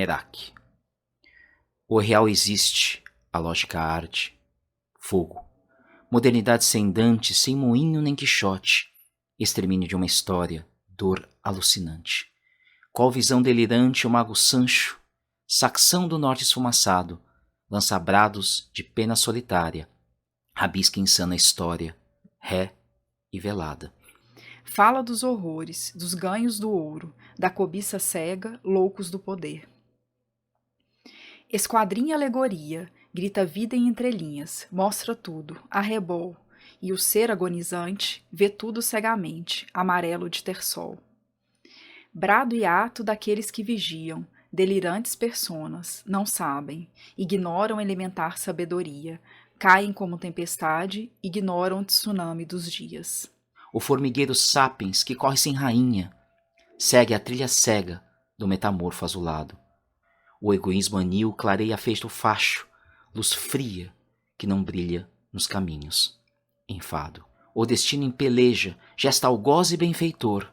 Merak. O real existe, a lógica arde. Fogo. Modernidade sem Dante, sem moinho nem Quixote. Extermínio de uma história, dor alucinante. Qual visão delirante o mago Sancho, saxão do norte esfumaçado, lança brados de pena solitária, rabisca insana história, ré e velada. Fala dos horrores, dos ganhos do ouro, da cobiça cega, loucos do poder. Esquadrinha alegoria, grita vida em entrelinhas, mostra tudo, arrebol, e o ser agonizante vê tudo cegamente, amarelo de ter sol. Brado e ato daqueles que vigiam, delirantes personas, não sabem, ignoram elementar sabedoria, caem como tempestade, ignoram o tsunami dos dias. O formigueiro sapiens que corre sem rainha, segue a trilha cega do metamorfo azulado. O egoísmo anil clareia feito facho, luz fria que não brilha nos caminhos. Enfado. O destino empeleja, gesta algoz e benfeitor.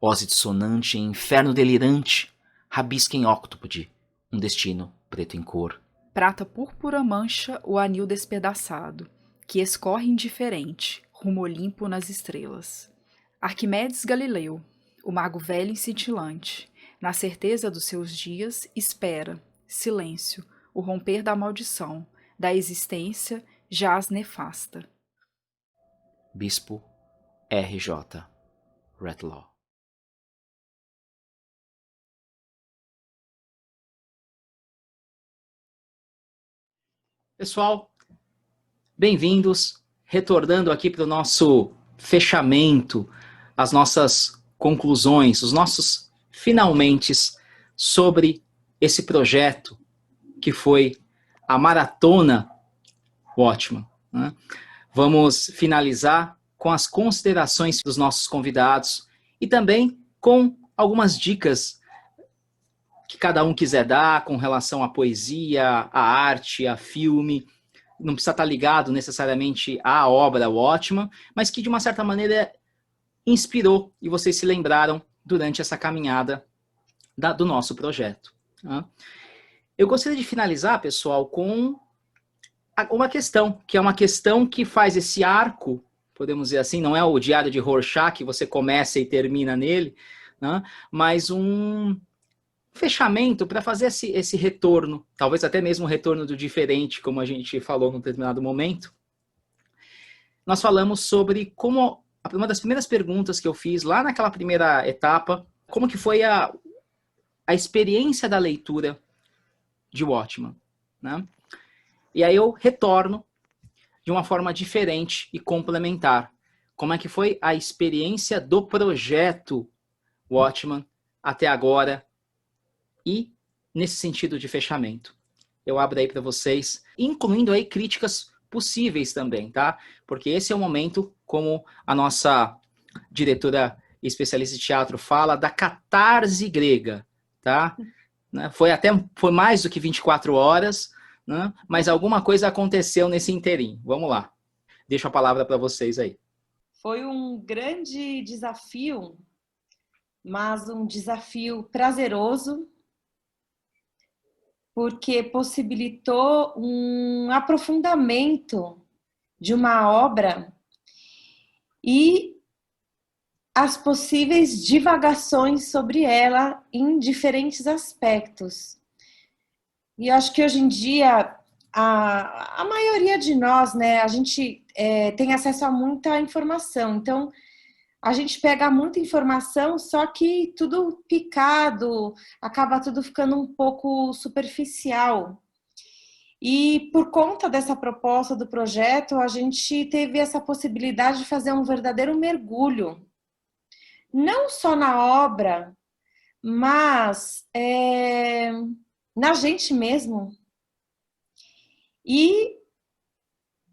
Ose dissonante em inferno delirante, rabisca em óctupode um destino preto em cor. Prata púrpura mancha o anil despedaçado, que escorre indiferente, rumo olimpo nas estrelas. Arquimedes Galileu, o mago velho e cintilante, na certeza dos seus dias, espera, silêncio, o romper da maldição, da existência jaz nefasta. Bispo R.J. Redlaw. Pessoal, bem-vindos, retornando aqui para o nosso fechamento, as nossas conclusões, os nossos finalmentes sobre esse projeto que foi a Maratona Watchman, né? Vamos finalizar com as considerações dos nossos convidados e também com algumas dicas que cada um quiser dar com relação à poesia, à arte, a filme. Não precisa estar ligado necessariamente à obra Watchman, mas que de uma certa maneira inspirou e vocês se lembraram durante essa caminhada do nosso projeto. Eu gostaria de finalizar, pessoal, com uma questão, que é uma questão que faz esse arco, podemos dizer assim, não é o diário de Rorschach, que você começa e termina nele, né? Mas um fechamento para fazer esse retorno, talvez até mesmo o retorno do diferente, como a gente falou num determinado momento. Nós falamos sobre como, uma das primeiras perguntas que eu fiz lá naquela primeira etapa, como que foi a experiência da leitura de Watchman, né? E aí eu retorno de uma forma diferente e complementar. Como é que foi a experiência do projeto Watchman até agora e nesse sentido de fechamento. Eu abro aí para vocês, incluindo aí críticas possíveis também, tá? Porque esse é o momento, como a nossa diretora especialista de teatro fala, da catarse grega, tá? Foi mais do que 24 horas, né? Mas alguma coisa aconteceu nesse interim. Vamos lá. Deixo a palavra para vocês aí. Foi um grande desafio, mas um desafio prazeroso, porque possibilitou um aprofundamento de uma obra e as possíveis divagações sobre ela em diferentes aspectos. E acho que hoje em dia a maioria de nós, né, a gente tem acesso a muita informação, então a gente pega muita informação, só que tudo picado, acaba tudo ficando um pouco superficial. E por conta dessa proposta do projeto, a gente teve essa possibilidade de fazer um verdadeiro mergulho, não só na obra, mas na gente mesmo. E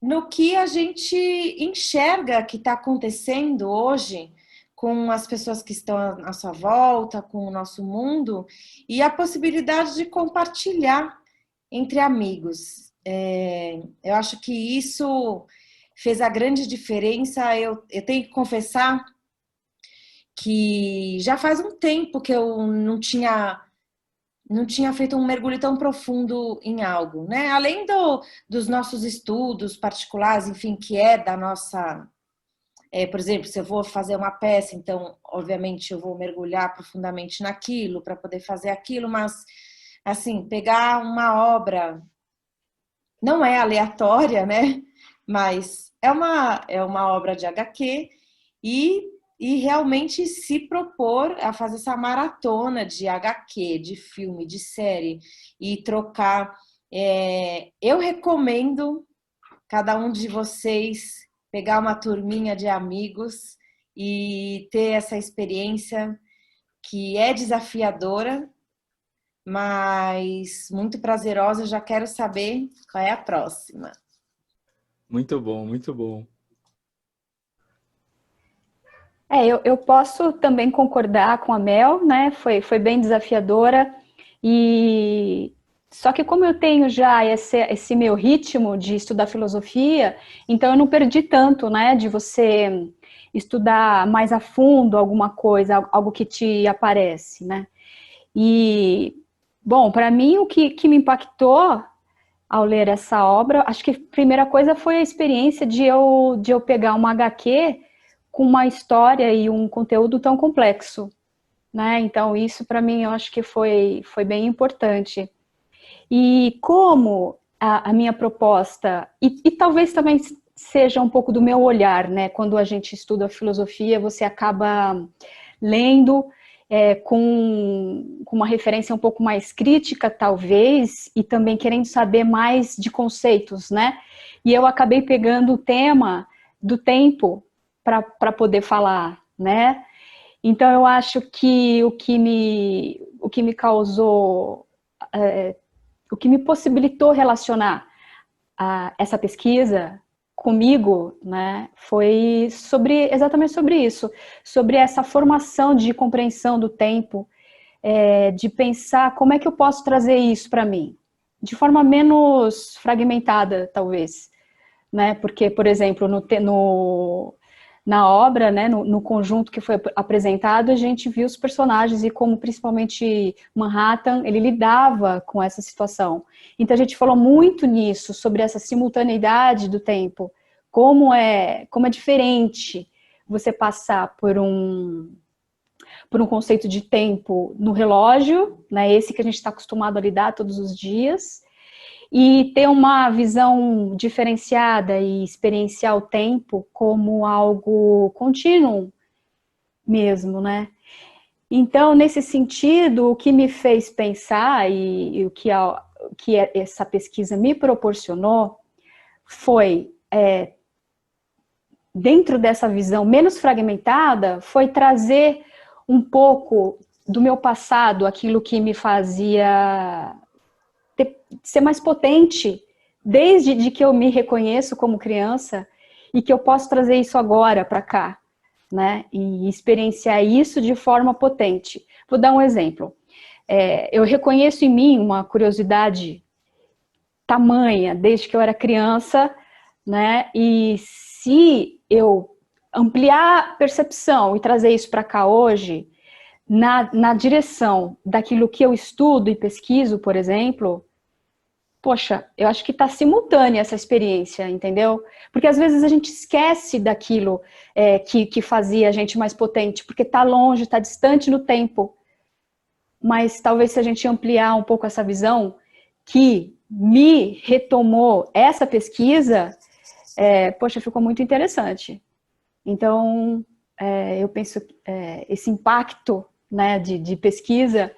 no que a gente enxerga que está acontecendo hoje com as pessoas que estão à sua volta, com o nosso mundo, e a possibilidade de compartilhar entre amigos. Eu acho que isso fez a grande diferença. Eu tenho que confessar que já faz um tempo que eu não tinha não tinha feito um mergulho tão profundo em algo, né? Além dos nossos estudos particulares, enfim, que é da nossa... por exemplo, se eu vou fazer uma peça, então, obviamente, eu vou mergulhar profundamente naquilo para poder fazer aquilo, mas, assim, pegar uma obra não é aleatória, né? Mas é uma obra de HQ e realmente se propor a fazer essa maratona de HQ, de filme, de série e trocar. Eu recomendo cada um de vocês pegar uma turminha de amigos e ter essa experiência que é desafiadora, mas muito prazerosa. Eu já quero saber qual é a próxima. Muito bom, muito bom. Eu posso também concordar com a Mel, né? Foi bem desafiadora. E só que como eu tenho já esse meu ritmo de estudar filosofia, então eu não perdi tanto, né? De você estudar mais a fundo alguma coisa, algo que te aparece, né? E, bom, para mim o que me impactou ao ler essa obra, acho que a primeira coisa foi a experiência de eu pegar uma HQ com uma história e um conteúdo tão complexo, né? Então isso para mim eu acho que foi bem importante. E como a minha proposta, e talvez também seja um pouco do meu olhar, né? Quando a gente estuda filosofia, você acaba lendo com uma referência um pouco mais crítica, talvez, e também querendo saber mais de conceitos, né? E eu acabei pegando o tema do tempo para poder falar, né? Então eu acho que o que me causou, o que me possibilitou relacionar essa pesquisa comigo, né, foi exatamente sobre isso, sobre essa formação de compreensão do tempo, de pensar como é que eu posso trazer isso para mim, de forma menos fragmentada, talvez, né, porque, por exemplo, na obra, né, no conjunto que foi apresentado, a gente viu os personagens e como principalmente Manhattan, ele lidava com essa situação. Então a gente falou muito nisso, sobre essa simultaneidade do tempo, como é diferente você passar por um conceito de tempo no relógio, né, esse que a gente está acostumado a lidar todos os dias, e ter uma visão diferenciada e experienciar o tempo como algo contínuo mesmo, né? Então, nesse sentido, o que me fez pensar e o que essa pesquisa me proporcionou foi, dentro dessa visão menos fragmentada, foi trazer um pouco do meu passado, aquilo que me fazia ser mais potente, desde que eu me reconheço como criança, e que eu posso trazer isso agora para cá, né? E experienciar isso de forma potente. Vou dar um exemplo. Eu reconheço em mim uma curiosidade tamanha, desde que eu era criança, né? E se eu ampliar a percepção e trazer isso para cá hoje, na direção daquilo que eu estudo e pesquiso, por exemplo, poxa, eu acho que está simultânea essa experiência, entendeu? Porque às vezes a gente esquece daquilo que fazia a gente mais potente, porque está longe, está distante no tempo. Mas talvez se a gente ampliar um pouco essa visão, que me retomou essa pesquisa, poxa, ficou muito interessante. Então, eu penso esse impacto, né, de pesquisa,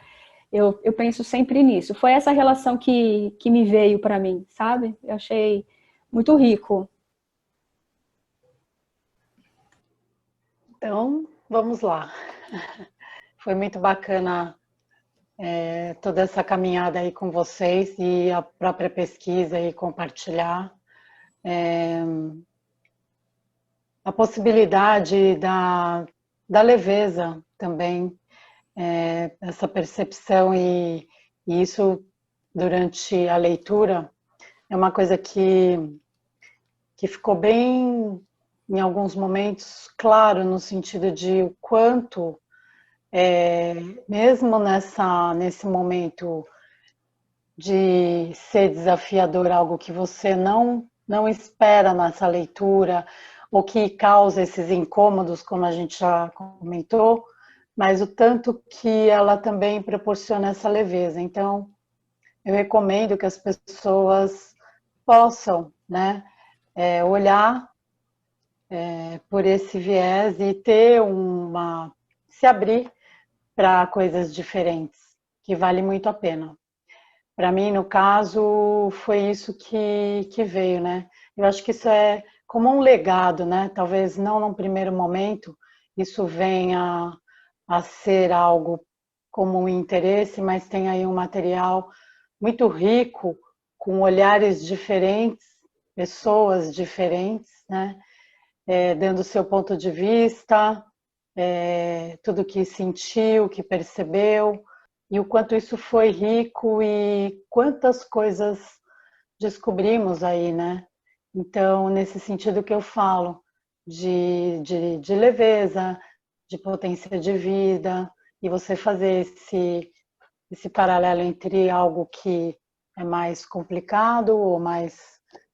eu penso sempre nisso. Foi essa relação que me veio para mim, sabe? Eu achei muito rico. Então, vamos lá. Foi muito bacana toda essa caminhada aí com vocês e a própria pesquisa e compartilhar. A possibilidade da leveza também, essa percepção e isso durante a leitura é uma coisa que ficou bem, em alguns momentos, claro, no sentido de o quanto mesmo nesse momento de ser desafiador, algo que você não espera nessa leitura, ou que causa esses incômodos, como a gente já comentou, mas o tanto que ela também proporciona essa leveza. Então, eu recomendo que as pessoas possam, né, olhar por esse viés e se abrir para coisas diferentes, que vale muito a pena. Para mim, no caso, foi isso que veio, né? Eu acho que isso é como um legado, né? Talvez não num primeiro momento isso venha a ser algo como um interesse, mas tem aí um material muito rico, com olhares diferentes, pessoas diferentes, né? Dando o seu ponto de vista, tudo que sentiu, que percebeu, e o quanto isso foi rico e quantas coisas descobrimos aí, né? Então, nesse sentido que eu falo, de leveza, de potência de vida, e você fazer esse paralelo entre algo que é mais complicado ou mais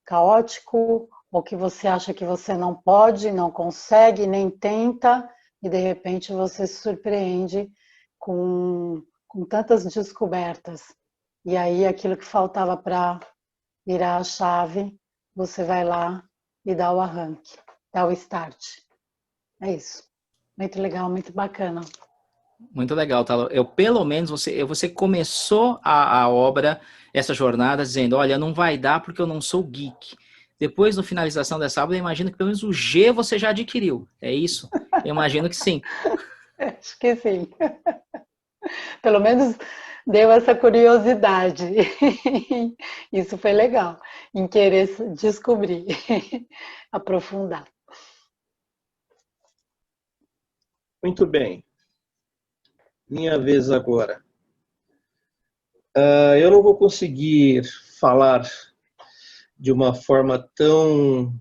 caótico, ou que você acha que você não pode, não consegue, nem tenta, e de repente você se surpreende com tantas descobertas. E aí aquilo que faltava para virar a chave, você vai lá e dá o arranque, dá o start. É isso. Muito legal, muito bacana. Muito legal, tá? Pelo menos, você começou a obra, essa jornada, dizendo, olha, não vai dar porque eu não sou geek. Depois, na finalização dessa obra, eu imagino que pelo menos o G você já adquiriu. É isso? Eu imagino que sim. Acho que sim. Pelo menos deu essa curiosidade. Isso foi legal, em querer descobrir, aprofundar. Muito bem. Minha vez agora. Eu não vou conseguir falar de uma forma tão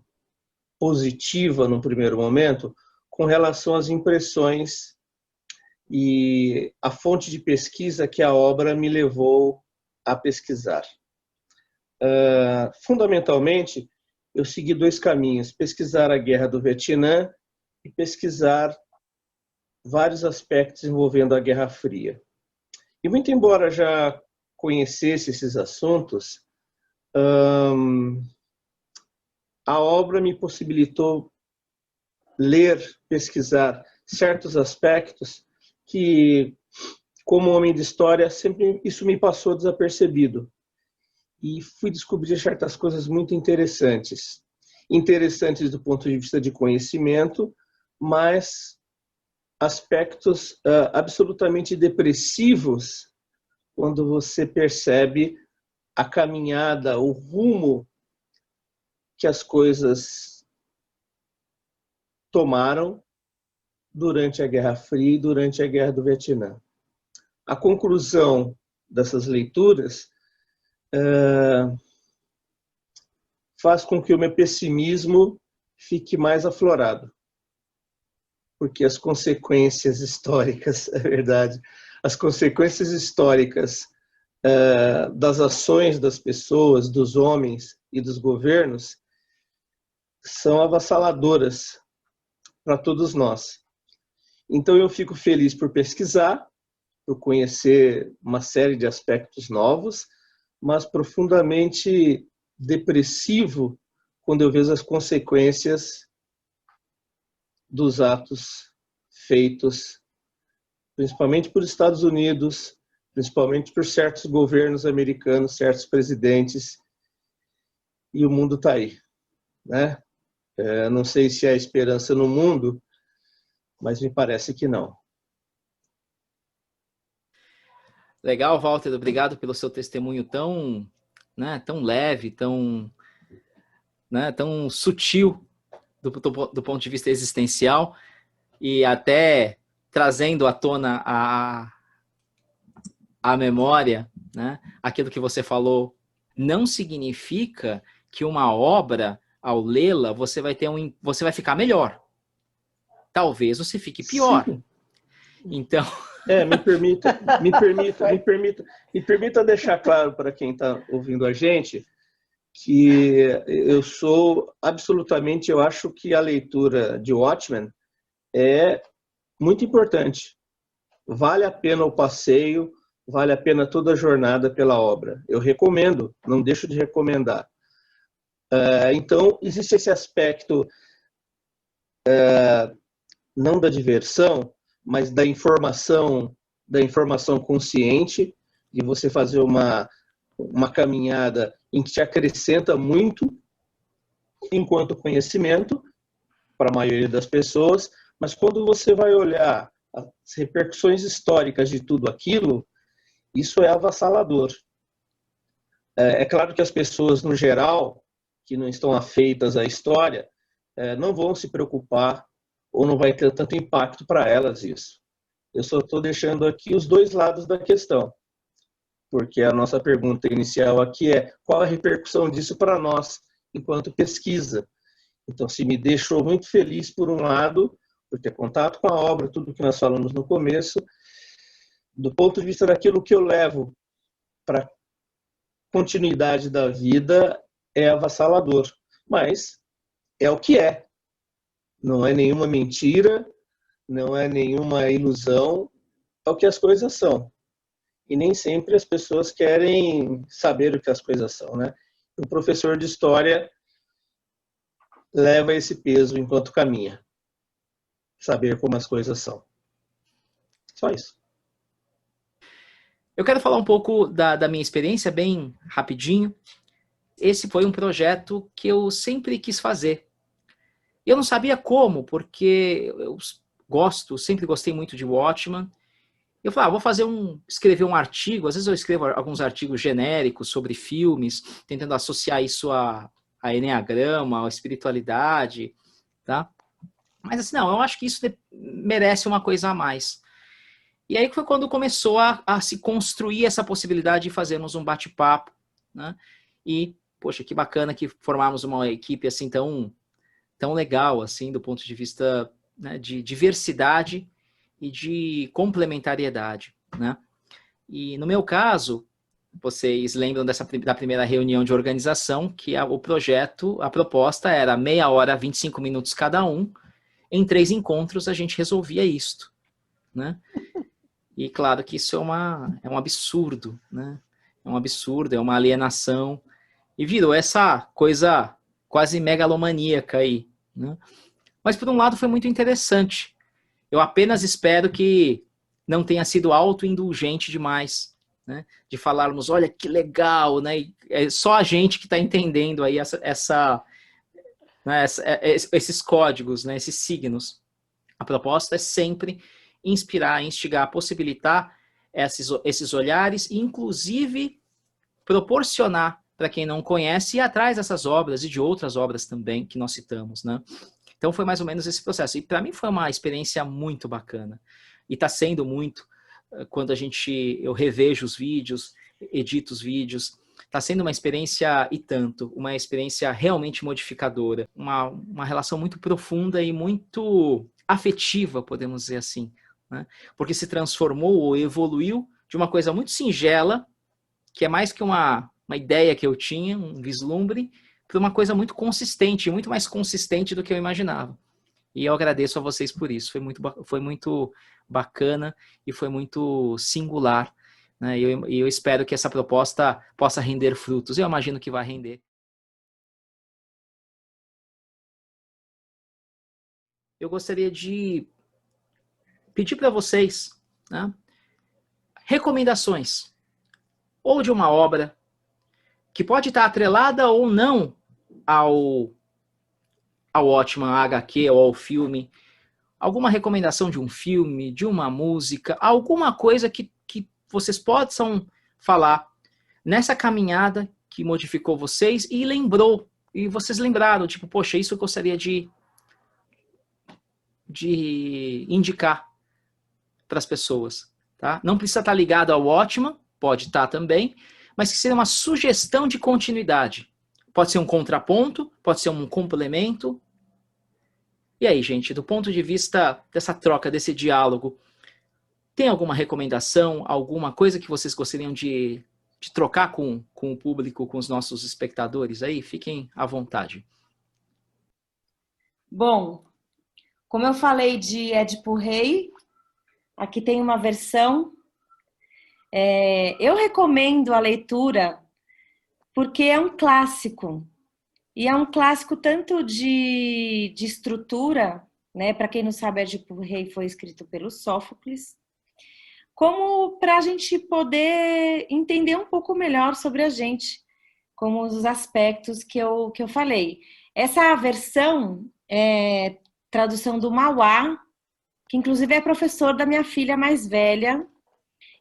positiva no primeiro momento com relação às impressões e a fonte de pesquisa que a obra me levou a pesquisar. Fundamentalmente, eu segui dois caminhos: pesquisar a Guerra do Vietnã e pesquisar vários aspectos envolvendo a Guerra Fria. E muito embora já conhecesse esses assuntos, a obra me possibilitou ler, pesquisar certos aspectos que, como homem de história, sempre isso me passou desapercebido. E fui descobrir certas coisas muito interessantes. Interessantes do ponto de vista de conhecimento, mas aspectos absolutamente depressivos quando você percebe a caminhada, o rumo que as coisas tomaram durante a Guerra Fria e durante a Guerra do Vietnã. A conclusão dessas leituras faz com que o meu pessimismo fique mais aflorado, porque as consequências históricas, é verdade, as consequências históricas das ações das pessoas, dos homens e dos governos são avassaladoras para todos nós. Então eu fico feliz por pesquisar, por conhecer uma série de aspectos novos, mas profundamente depressivo quando eu vejo as consequências dos atos feitos, principalmente por Estados Unidos, principalmente por certos governos americanos, certos presidentes, e o mundo está aí, né? Não sei se há esperança no mundo, mas me parece que não. Legal, Walter, obrigado pelo seu testemunho tão, né, tão leve, tão, né, tão sutil do ponto de vista existencial e até trazendo à tona a memória, né, aquilo que você falou, não significa que uma obra, ao lê-la, você vai ficar melhor. Talvez você fique pior. Sim. Então, me permita deixar claro para quem está ouvindo a gente que eu sou absolutamente, eu acho que a leitura de Watchmen é muito importante. Vale a pena o passeio, vale a pena toda a jornada pela obra. Eu recomendo, não deixo de recomendar. Então, existe esse aspecto não da diversão, mas da informação consciente, de você fazer uma caminhada em que te acrescenta muito enquanto conhecimento para a maioria das pessoas, mas quando você vai olhar as repercussões históricas de tudo aquilo, isso é avassalador. É claro que as pessoas, no geral, que não estão afeitas à história, não vão se preocupar ou não vai ter tanto impacto para elas isso. Eu só estou deixando aqui os dois lados da questão, porque a nossa pergunta inicial aqui é qual a repercussão disso para nós, enquanto pesquisa. Então, se me deixou muito feliz, por um lado, por ter contato com a obra, tudo que nós falamos no começo, do ponto de vista daquilo que eu levo para a continuidade da vida, é avassalador. Mas é o que é. Não é nenhuma mentira, não é nenhuma ilusão, é o que as coisas são. E nem sempre as pessoas querem saber o que as coisas são, né? O professor de história leva esse peso enquanto caminha. Saber como as coisas são. Só isso. Eu quero falar um pouco da minha experiência, bem rapidinho. Esse foi um projeto que eu sempre quis fazer. Eu não sabia como, porque eu sempre gostei muito de Watchmen. Eu falei, vou escrever um artigo. Às vezes eu escrevo alguns artigos genéricos sobre filmes, tentando associar isso a enneagrama, a espiritualidade, tá? Mas assim, não, eu acho que isso merece uma coisa a mais. E aí foi quando começou a se construir essa possibilidade de fazermos um bate-papo, né? E, poxa, que bacana que formarmos uma equipe assim tão legal, assim, do ponto de vista, né, de diversidade e de complementariedade, né? E no meu caso, vocês lembram da primeira reunião de organização, que o projeto, a proposta era meia hora, 25 minutos cada um, em 3 encontros a gente resolvia isto, né? E claro que isso é um absurdo, né? É um absurdo, é uma alienação, e virou essa coisa quase megalomaníaca aí, né? Mas por um lado foi muito interessante. Eu apenas espero que não tenha sido autoindulgente demais, né? De falarmos, olha que legal, né? É só a gente que está entendendo aí esses códigos, né? Esses signos. A proposta é sempre inspirar, instigar, possibilitar esses olhares e, inclusive, proporcionar para quem não conhece ir atrás dessas obras e de outras obras também que nós citamos, né? Então foi mais ou menos esse processo. E para mim foi uma experiência muito bacana. E está sendo muito, quando eu revejo os vídeos, edito os vídeos, está sendo uma experiência e tanto, uma experiência realmente modificadora, uma relação muito profunda e muito afetiva, podemos dizer assim, né? Porque se transformou ou evoluiu de uma coisa muito singela, que é mais que uma ideia que eu tinha, um vislumbre, para uma coisa muito consistente, muito mais consistente do que eu imaginava. E eu agradeço a vocês por isso. Foi muito bacana e foi muito singular, né? E eu espero que essa proposta possa render frutos. Eu imagino que vai render. Eu gostaria de pedir para vocês, né, recomendações, ou de uma obra que pode estar atrelada ou não ao Watchmen, à HQ ou ao filme, alguma recomendação de um filme, de uma música, alguma coisa que vocês possam falar nessa caminhada que modificou vocês e vocês lembraram, tipo, poxa, isso eu gostaria de indicar para as pessoas, tá? Não precisa estar ligado ao Watchmen, pode estar também, mas que seja uma sugestão de continuidade. Pode ser um contraponto, pode ser um complemento. E aí, gente, do ponto de vista dessa troca, desse diálogo, Tem alguma recomendação, alguma coisa que vocês gostariam de trocar com o público, com os nossos espectadores aí? Fiquem à vontade. Bom, como eu falei de Édipo Rei, aqui tem uma versão. Eu recomendo a leitura porque é um clássico. E é um clássico tanto de estrutura, né? Para quem não sabe, Édipo Rei foi escrito pelo Sófocles, como para a gente poder entender um pouco melhor sobre a gente, como os aspectos que eu falei. Essa versão é tradução do Mauá, que inclusive é professor da minha filha mais velha.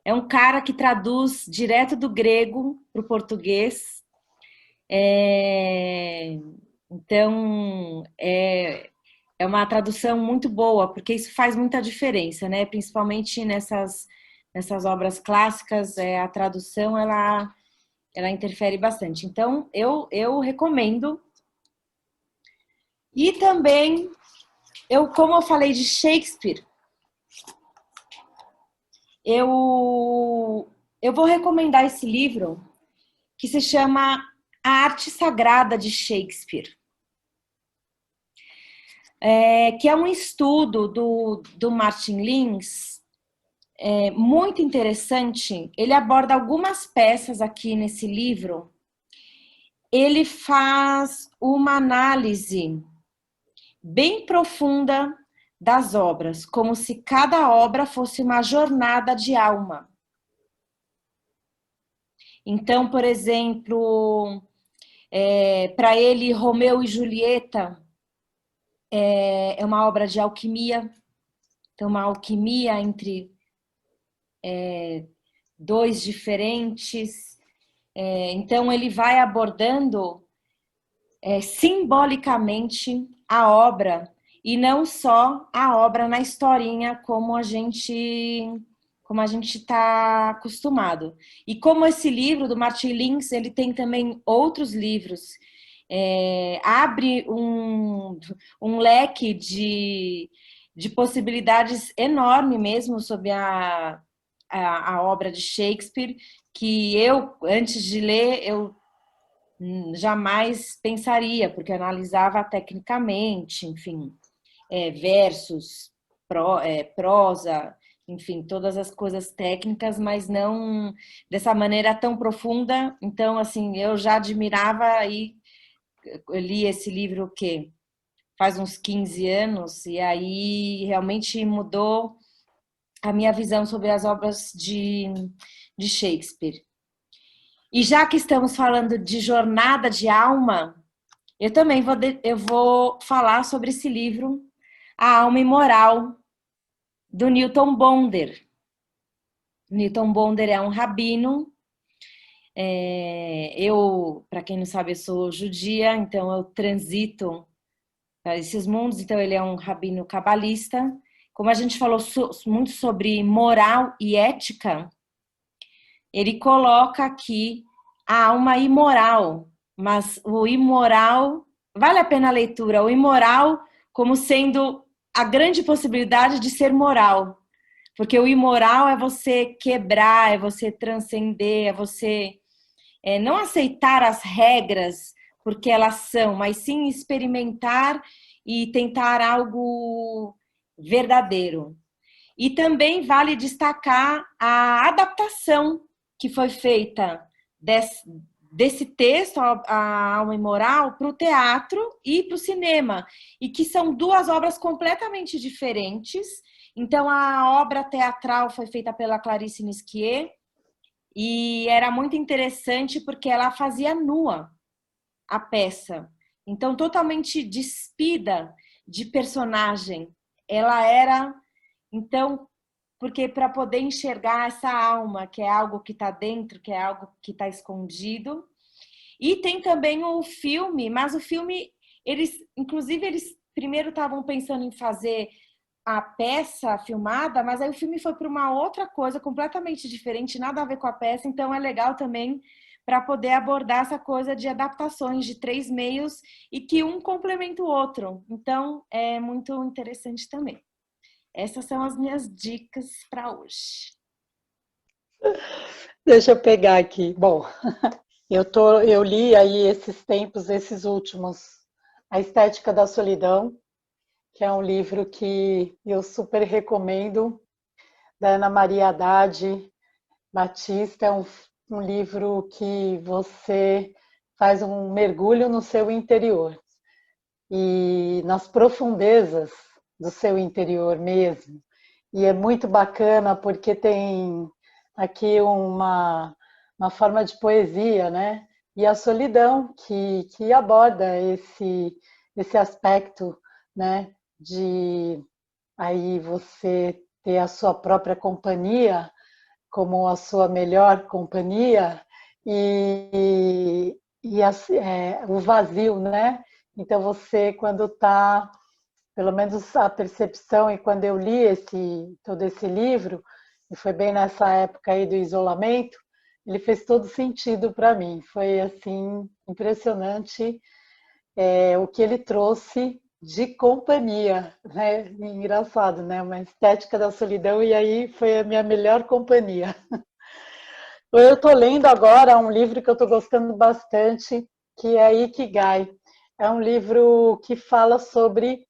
É um cara que traduz direto do grego para o português. Então, é uma tradução muito boa, porque isso faz muita diferença, né? Principalmente nessas obras clássicas, a tradução, ela interfere bastante. Então, eu recomendo. E também, como eu falei de Shakespeare, eu vou recomendar esse livro que se chama A Arte Sagrada de Shakespeare, que é um estudo do Martin Lins, muito interessante. Ele aborda algumas peças aqui nesse livro. Ele faz uma análise bem profunda das obras, como se cada obra fosse uma jornada de alma. Então, por exemplo, para ele, Romeu e Julieta é uma obra de alquimia. Então, uma alquimia entre dois diferentes. Então, ele vai abordando simbolicamente a obra, e não só a obra na historinha, como a gente está acostumado. E como esse livro do Martin Lins, ele tem também outros livros, abre um leque de possibilidades enorme mesmo sobre a obra de Shakespeare, que eu, antes de ler, eu jamais pensaria, porque eu analisava tecnicamente, enfim, versos, prosa, enfim, todas as coisas técnicas, mas não dessa maneira tão profunda. Então, assim, eu já admirava, e eu li esse livro que faz uns 15 anos, e aí realmente mudou a minha visão sobre as obras de Shakespeare. E já que estamos falando de jornada de alma, eu também vou falar sobre esse livro, A Alma Imoral, do Newton Bonder. Newton Bonder é um rabino. Para quem não sabe, eu sou judia, então eu transito para esses mundos. Então ele é um rabino cabalista. Como a gente falou muito sobre moral e ética, ele coloca aqui a alma imoral, mas o imoral, vale a pena a leitura, o imoral como sendo a grande possibilidade de ser moral, porque o imoral é você quebrar, é você transcender, é você não aceitar as regras porque elas são, mas sim experimentar e tentar algo verdadeiro. E também vale destacar a adaptação que foi feita desse texto, A Alma Imoral, para o teatro e para o cinema, e que são duas obras completamente diferentes. Então, a obra teatral foi feita pela Clarisse Nisquier, e era muito interessante porque ela fazia nua a peça. Então, totalmente despida de personagem. Ela era... Então, porque para poder enxergar essa alma, que é algo que está dentro, que é algo que está escondido. E tem também o filme, mas o filme, eles primeiro estavam pensando em fazer a peça filmada, mas aí o filme foi para uma outra coisa completamente diferente, nada a ver com a peça, então é legal também para poder abordar essa coisa de adaptações de 3 meios e que um complementa o outro. Então, é muito interessante também. Essas são as minhas dicas para hoje. Deixa eu pegar aqui. Bom, eu li aí esses tempos, esses últimos, A Estética da Solidão, que é um livro que eu super recomendo, da Ana Maria Haddad Batista. É um livro que você faz um mergulho no seu interior e nas profundezas do seu interior mesmo. E é muito bacana porque tem aqui uma forma de poesia, né? E a solidão que aborda esse aspecto, né? De aí você ter a sua própria companhia como a sua melhor companhia o vazio, né? Então você, quando está, pelo menos a percepção, e quando eu li todo esse livro, e foi bem nessa época aí do isolamento, ele fez todo sentido para mim. Foi assim impressionante o que ele trouxe de companhia, né? Engraçado, né? Uma estética da solidão, e aí foi a minha melhor companhia. Eu estou lendo agora um livro que eu estou gostando bastante, que é Ikigai. É um livro que fala sobre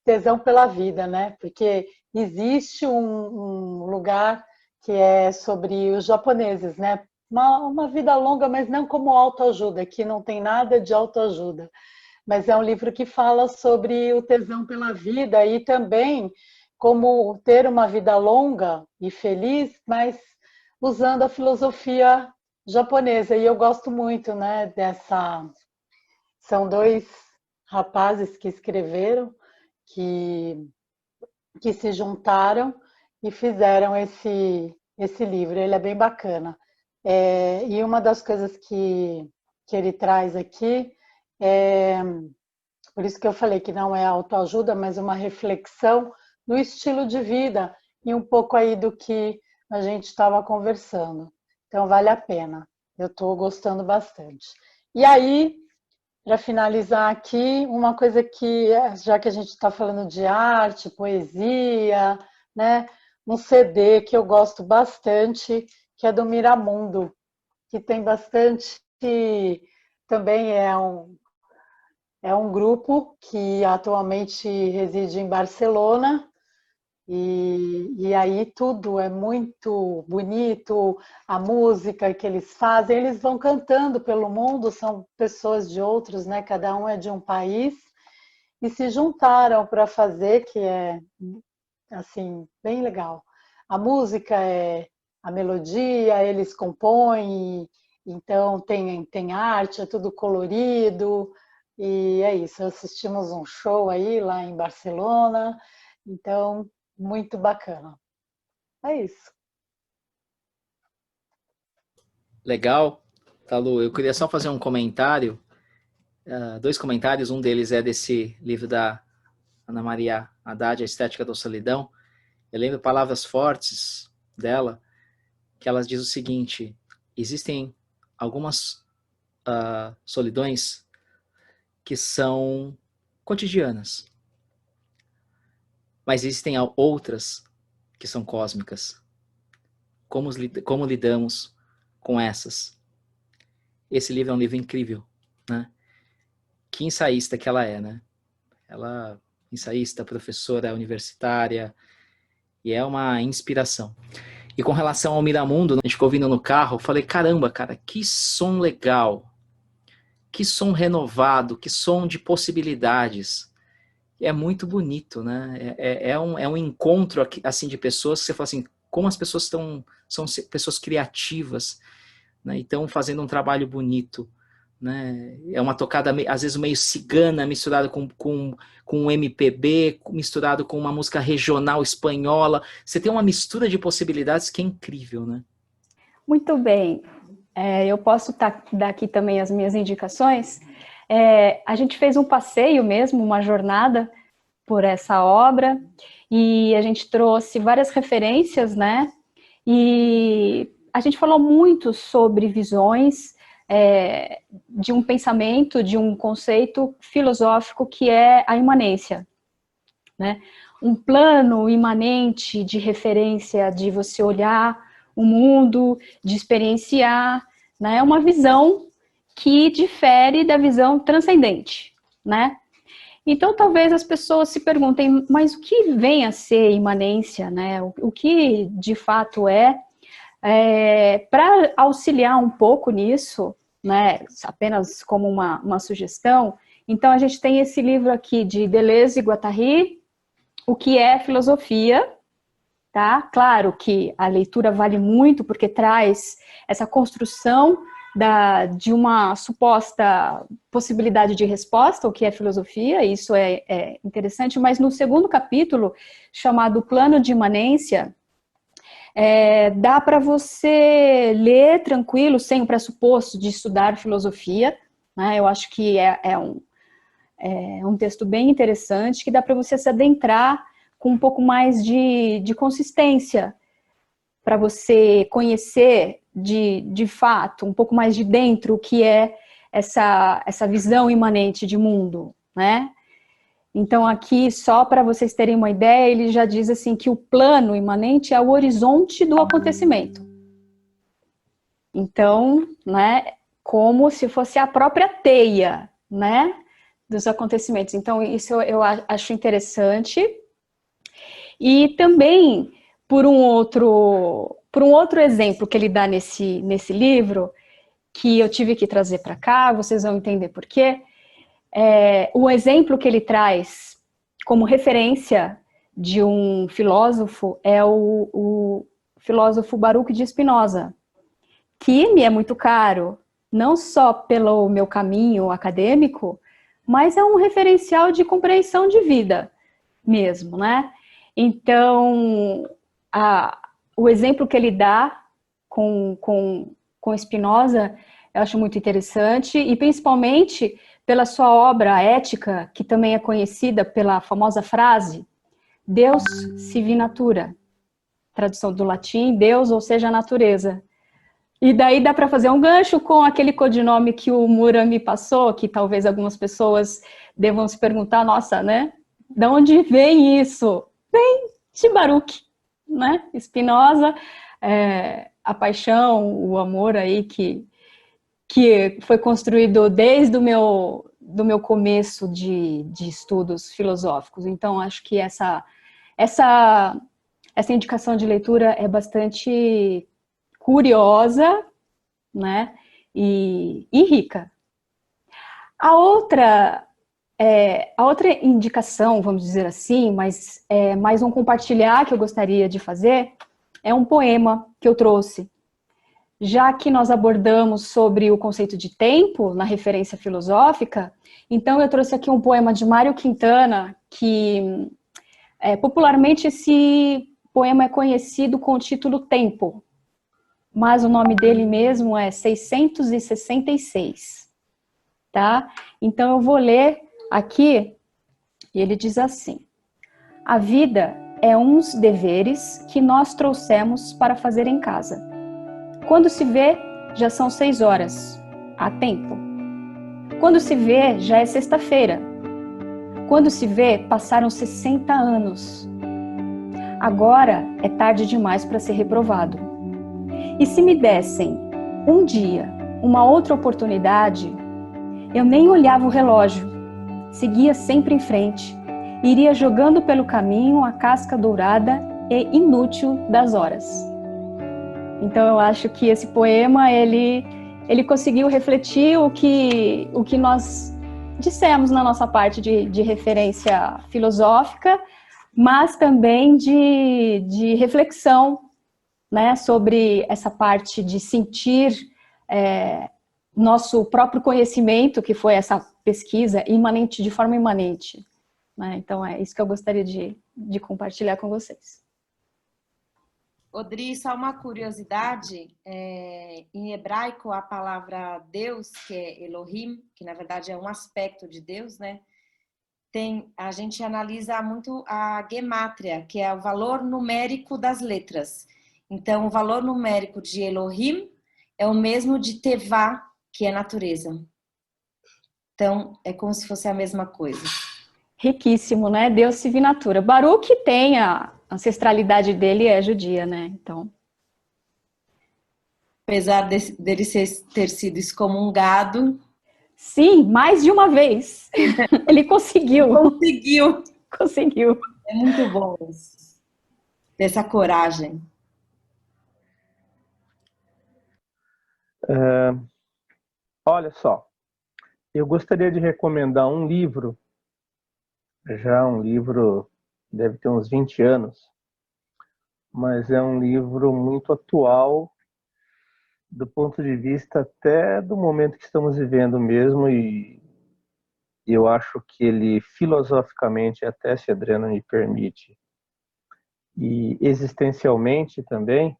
tesão pela vida, né? Porque existe um lugar que é sobre os japoneses, né? Uma vida longa, mas não como autoajuda, que não tem nada de autoajuda. Mas é um livro que fala sobre o tesão pela vida e também como ter uma vida longa e feliz, mas usando a filosofia japonesa. E eu gosto muito, né, dessa... São dois rapazes que escreveram, que se juntaram e fizeram esse livro. Ele é bem bacana. E uma das coisas que ele traz aqui é, por isso que eu falei que não é autoajuda, mas uma reflexão do estilo de vida e um pouco aí do que a gente estava conversando. Então vale a pena. Eu estou gostando bastante. E aí, para finalizar aqui, uma coisa que, já que a gente está falando de arte, poesia, né, um CD que eu gosto bastante, que é do Miramundo, que tem bastante, também é um grupo que atualmente reside em Barcelona, e aí tudo é muito bonito, a música que eles fazem, eles vão cantando pelo mundo, são pessoas de outros, né? Cada um é de um país, e se juntaram para fazer, que é assim, bem legal. A música é a melodia, eles compõem, então tem arte, é tudo colorido, e é isso. Assistimos um show aí lá em Barcelona, então muito bacana. É isso. Legal, Talu. Eu queria só fazer um comentário, dois comentários. Um deles é desse livro da Ana Maria Haddad, A Estética da Solidão. Eu lembro palavras fortes dela, que ela diz o seguinte: existem algumas solidões que são cotidianas, mas existem outras que são cósmicas. Como lidamos com essas? Esse livro é um livro incrível, né? Que ensaísta que ela é, né? Ela ensaísta, professora universitária, e é uma inspiração. E com relação ao Miramundo, a gente ficou ouvindo no carro, eu falei, caramba, cara, que som legal, que som renovado, que som de possibilidades. É muito bonito, né? É um encontro assim de pessoas que você fala assim, como as pessoas são pessoas criativas, né? E estão fazendo um trabalho bonito, né? É uma tocada às vezes meio cigana, misturada com um MPB, misturado com uma música regional espanhola. Você tem uma mistura de possibilidades que é incrível, né? Muito bem. Eu posso dar aqui também as minhas indicações. A gente fez um passeio mesmo, uma jornada por essa obra, e a gente trouxe várias referências, né? E a gente falou muito sobre visões de um pensamento, de um conceito filosófico que é a imanência, né? um plano imanente de referência, de você olhar o mundo, de experienciar, né? É uma visão que difere da visão transcendente, né? Então, talvez as pessoas se perguntem, mas o que vem a ser imanência, né? O que de fato para auxiliar um pouco nisso, né? Apenas como uma sugestão. Então, a gente tem esse livro aqui de Deleuze e Guattari, O que é filosofia, tá? Claro que a leitura vale muito, porque traz essa construção de uma suposta possibilidade de resposta, o que é filosofia, isso é interessante, mas no segundo capítulo, chamado Plano de Imanência, dá para você ler tranquilo, sem o pressuposto de estudar filosofia, né? Eu acho que é um texto bem interessante, que dá para você se adentrar com um pouco mais de consistência, para você conhecer de fato, um pouco mais de dentro, o que é essa visão imanente de mundo, né? Então aqui, só para vocês terem uma ideia, ele já diz assim que o plano imanente é o horizonte do acontecimento. Então, né, como se fosse a própria teia, né, dos acontecimentos. Então isso eu acho interessante. E também, por um outro exemplo que ele dá nesse livro, que eu tive que trazer para cá, vocês vão entender por quê. O exemplo que ele traz como referência de um filósofo é o filósofo Baruch de Spinoza, que me é muito caro, não só pelo meu caminho acadêmico, mas é um referencial de compreensão de vida mesmo, né? Então, o exemplo que ele dá com Spinoza, eu acho muito interessante, e principalmente pela sua obra Ética, que também é conhecida pela famosa frase Deus sive natura, tradução do latim, Deus, ou seja, a natureza. E daí dá para fazer um gancho com aquele codinome que o Mura me passou, que talvez algumas pessoas devam se perguntar, nossa, né? De onde vem isso? Vem de Baruch, né? Spinoza, a paixão, o amor aí que foi construído desde o meu começo de estudos filosóficos. Então, acho que essa indicação de leitura é bastante curiosa, né? E rica. A outra indicação, vamos dizer assim, mas é mais um compartilhar que eu gostaria de fazer, é um poema que eu trouxe. Já que nós abordamos sobre o conceito de tempo na referência filosófica, então eu trouxe aqui um poema de Mário Quintana, que popularmente esse poema é conhecido com o título Tempo, mas o nome dele mesmo é 666, tá? Então eu vou ler aqui, e ele diz assim: a vida é uns deveres que nós trouxemos para fazer em casa. Quando se vê, já são 6 horas. Há tempo. Quando se vê, já é sexta-feira. Quando se vê, passaram 60 anos. Agora é tarde demais para ser reprovado. E se me dessem um dia, uma outra oportunidade, eu nem olhava o relógio. Seguia sempre em frente. Iria jogando pelo caminho a casca dourada e inútil das horas. Então eu acho que esse poema, ele conseguiu refletir o que nós dissemos na nossa parte de referência filosófica, mas também de reflexão, né, sobre essa parte de sentir nosso próprio conhecimento, que foi essa pesquisa imanente, de forma imanente. Né? Então é isso que eu gostaria de compartilhar com vocês. Odri, só uma curiosidade, em hebraico a palavra Deus, que é Elohim, que na verdade é um aspecto de Deus, né? A gente analisa muito a gemátria, que é o valor numérico das letras. Então, o valor numérico de Elohim é o mesmo de Tevá, que é natureza. Então, é como se fosse a mesma coisa. Riquíssimo, né? Deus se vinatura. Baruch tem a ancestralidade dele, é judia, né? Então, Apesar dele ter sido excomungado, sim, mais de uma vez. Ele conseguiu. conseguiu. Conseguiu. É muito bom isso. Ter essa coragem. Olha só, eu gostaria de recomendar um livro, já um livro, deve ter uns 20 anos, mas é um livro muito atual do ponto de vista até do momento que estamos vivendo mesmo, e eu acho que ele filosoficamente, até se a Adriana me permite, e existencialmente também,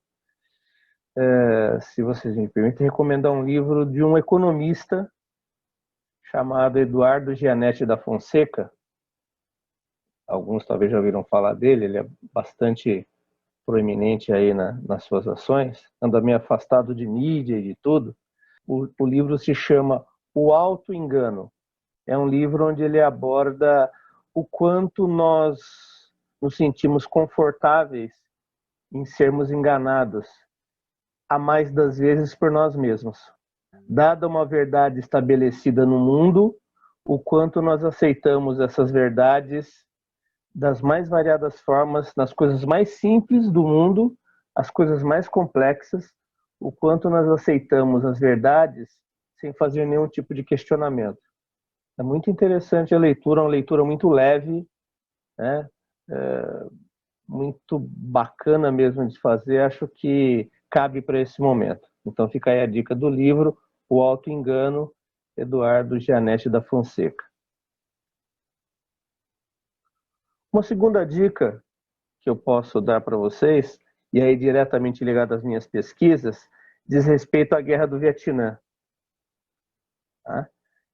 se vocês me permitem, recomendar um livro de um economista chamado Eduardo Gianetti da Fonseca. Alguns talvez já ouviram falar dele, ele é bastante proeminente aí nas suas ações, anda meio afastado de mídia e de tudo. O livro se chama O Auto-Engano. É um livro onde ele aborda o quanto nós nos sentimos confortáveis em sermos enganados, a mais das vezes por nós mesmos. Dada uma verdade estabelecida no mundo, o quanto nós aceitamos essas verdades das mais variadas formas, nas coisas mais simples do mundo, as coisas mais complexas, o quanto nós aceitamos as verdades sem fazer nenhum tipo de questionamento. É muito interessante a leitura, uma leitura muito leve, né? Muito bacana mesmo de fazer, acho que cabe para esse momento. Então fica aí a dica do livro, O Auto-Engano, Eduardo Gianetti da Fonseca. Uma segunda dica que eu posso dar para vocês, e aí diretamente ligado às minhas pesquisas, diz respeito à Guerra do Vietnã. Tá?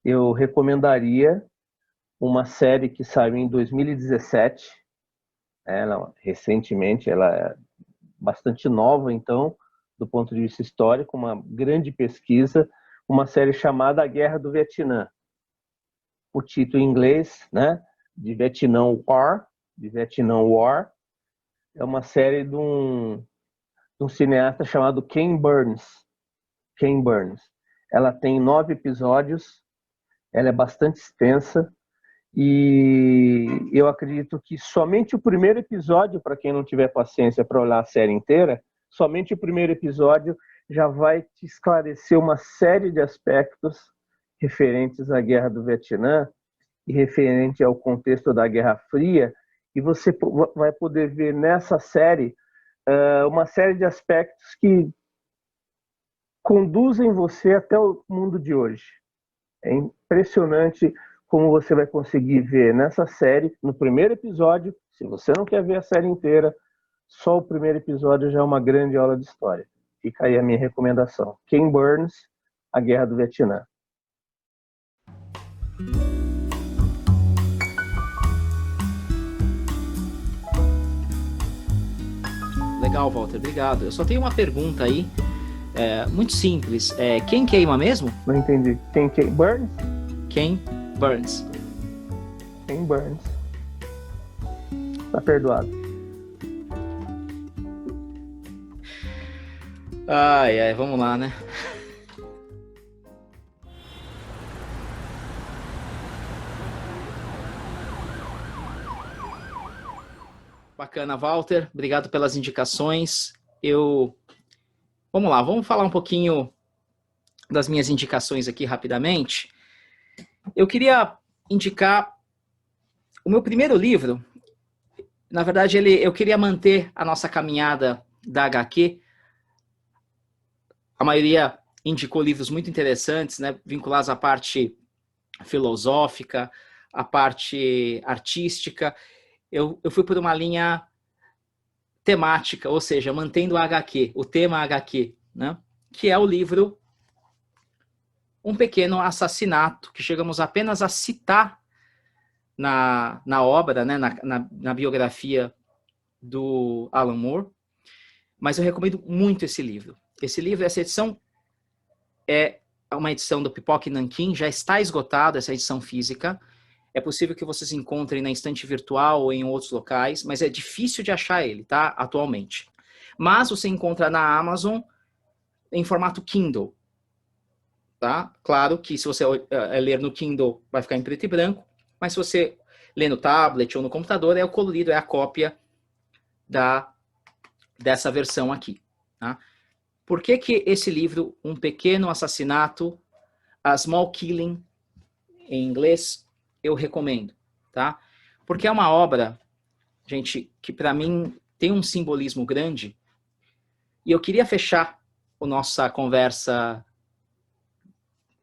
Eu recomendaria uma série que saiu em 2017, recentemente, ela é bastante nova, então, do ponto de vista histórico, uma grande pesquisa, uma série chamada A Guerra do Vietnã. O título em inglês, né, de Vietnam War, é uma série de um cineasta chamado Ken Burns. Ela tem 9 episódios, ela é bastante extensa, e eu acredito que somente o primeiro episódio, para quem não tiver paciência para olhar a série inteira, somente o primeiro episódio já vai te esclarecer uma série de aspectos referentes à Guerra do Vietnã e referente ao contexto da Guerra Fria, e você vai poder ver nessa série uma série de aspectos que conduzem você até o mundo de hoje. É impressionante como você vai conseguir ver nessa série, no primeiro episódio. Se você não quer ver a série inteira, só o primeiro episódio já é uma grande aula de história. Fica aí a minha recomendação. Ken Burns, A Guerra do Vietnã. Legal, Walter, obrigado. Eu só tenho uma pergunta aí, muito simples. Quem queima mesmo? Não entendi. Ken Burns? Ken Burns. Ken Burns. Tá perdoado. Ai, vamos lá, né? Bacana, Walter. Obrigado pelas indicações. Vamos lá, vamos falar um pouquinho das minhas indicações aqui rapidamente. Eu queria indicar o meu primeiro livro. Na verdade, eu queria manter a nossa caminhada da HQ. A maioria indicou livros muito interessantes, né, vinculados à parte filosófica, à parte artística. Eu fui por uma linha temática, ou seja, mantendo a HQ, o tema HQ, né, que é o livro Um Pequeno Assassinato, que chegamos apenas a citar na obra, né, na biografia do Alan Moore, mas eu recomendo muito esse livro. Essa edição é uma edição do Pipoca e Nanquim, já está esgotada essa edição física. É possível que vocês encontrem na estante virtual ou em outros locais, mas é difícil de achar ele, tá? Atualmente. Mas você encontra na Amazon em formato Kindle, tá? Claro que se você ler no Kindle vai ficar em preto e branco, mas se você ler no tablet ou no computador, é o colorido, é a cópia dessa versão aqui, tá? Por que que esse livro, Um Pequeno Assassinato, A Small Killing, em inglês, eu recomendo, tá? Porque é uma obra, gente, que para mim tem um simbolismo grande, e eu queria fechar a nossa conversa